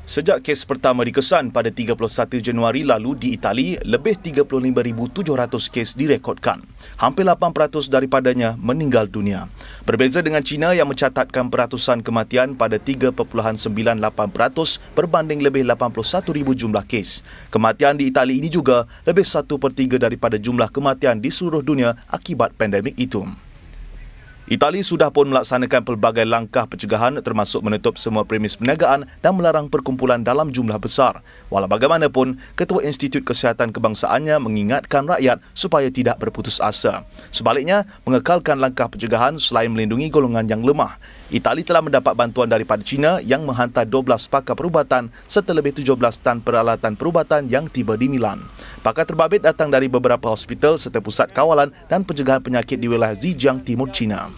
Sejak kes pertama dikesan pada 31 Januari lalu di Itali, lebih 35,700 kes direkodkan. Hampir 8% daripadanya meninggal dunia. Berbeza dengan China yang mencatatkan peratusan kematian pada 3.98% berbanding lebih 81,000 jumlah kes. Kematian di Itali ini juga lebih 1/3 daripada jumlah kematian di seluruh dunia akibat pandemik itu. Itali sudah pun melaksanakan pelbagai langkah pencegahan termasuk menutup semua premis perniagaan dan melarang perkumpulan dalam jumlah besar. Walau bagaimanapun, Ketua Institut Kesihatan Kebangsaannya mengingatkan rakyat supaya tidak berputus asa. Sebaliknya, mengekalkan langkah pencegahan selain melindungi golongan yang lemah. Itali telah mendapat bantuan daripada China yang menghantar 12 pakar perubatan serta lebih 17 tan peralatan perubatan yang tiba di Milan. Pakar terbabit datang dari beberapa hospital serta pusat kawalan dan pencegahan penyakit di wilayah Zhejiang, Timur China.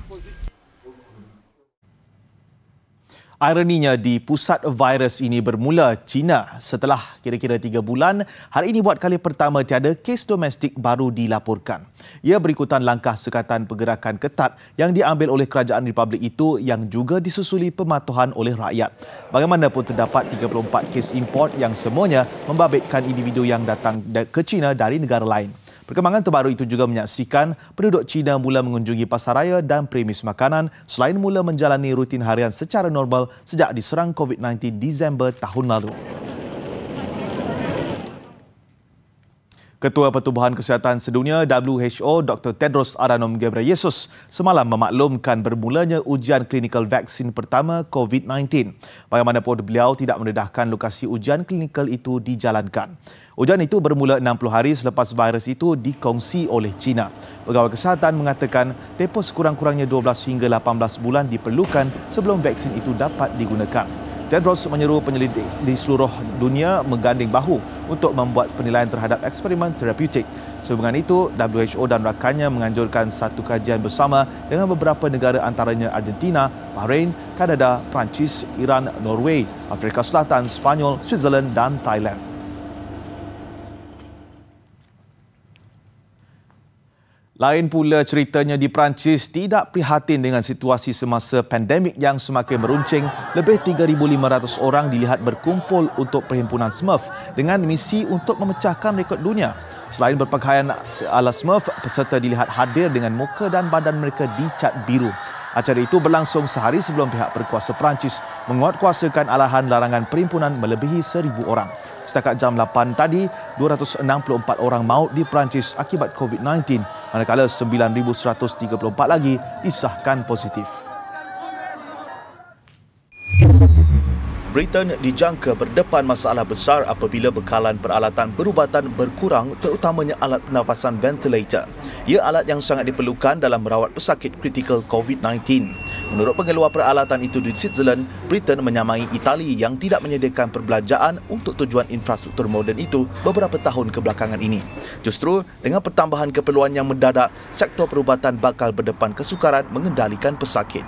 Ironinya, di pusat virus ini bermula China. Setelah kira-kira 3 bulan, hari ini buat kali pertama tiada kes domestik baru dilaporkan. Ia berikutan langkah sekatan pergerakan ketat yang diambil oleh kerajaan Republik itu yang juga disusuli pematuhan oleh rakyat. Bagaimanapun terdapat 34 kes import yang semuanya membabitkan individu yang datang ke China dari negara lain. Perkembangan terbaru itu juga menyaksikan penduduk China mula mengunjungi pasaraya dan premis makanan selain mula menjalani rutin harian secara normal sejak diserang COVID-19 Disember tahun lalu. Ketua Pertubuhan Kesihatan Sedunia WHO Dr. Tedros Adhanom Ghebreyesus semalam memaklumkan bermulanya ujian klinikal vaksin pertama COVID-19. Bagaimanapun beliau tidak mendedahkan lokasi ujian klinikal itu dijalankan. Ujian itu bermula 60 hari selepas virus itu dikongsi oleh China. Pegawai kesihatan mengatakan tempoh sekurang-kurangnya 12 hingga 18 bulan diperlukan sebelum vaksin itu dapat digunakan. Tedros menyeru penyelidik di seluruh dunia mengganding bahu untuk membuat penilaian terhadap eksperimen terapeutik. Sehubungan itu, WHO dan rakannya menganjurkan satu kajian bersama dengan beberapa negara antaranya Argentina, Bahrain, Kanada, Perancis, Iran, Norway, Afrika Selatan, Spanyol, Switzerland dan Thailand. Lain pula ceritanya di Perancis tidak prihatin dengan situasi semasa pandemik yang semakin meruncing. Lebih 3,500 orang dilihat berkumpul untuk perhimpunan Smurf dengan misi untuk memecahkan rekod dunia. Selain berpakaian ala Smurf, peserta dilihat hadir dengan muka dan badan mereka dicat biru. Acara itu berlangsung sehari sebelum pihak berkuasa Perancis menguatkuasakan arahan larangan perhimpunan melebihi 1,000 orang. Setakat jam 8 tadi, 264 orang maut di Perancis akibat COVID-19, manakala 9,134 lagi disahkan positif. Britain dijangka berdepan masalah besar apabila bekalan peralatan perubatan berkurang, terutamanya alat pernafasan ventilator. Ia alat yang sangat diperlukan dalam merawat pesakit kritikal COVID-19. Menurut pengeluar peralatan itu di Switzerland, Britain menyamai Itali yang tidak menyediakan perbelanjaan untuk tujuan infrastruktur moden itu beberapa tahun kebelakangan ini. Justru, dengan pertambahan keperluan yang mendadak, sektor perubatan bakal berdepan kesukaran mengendalikan pesakit.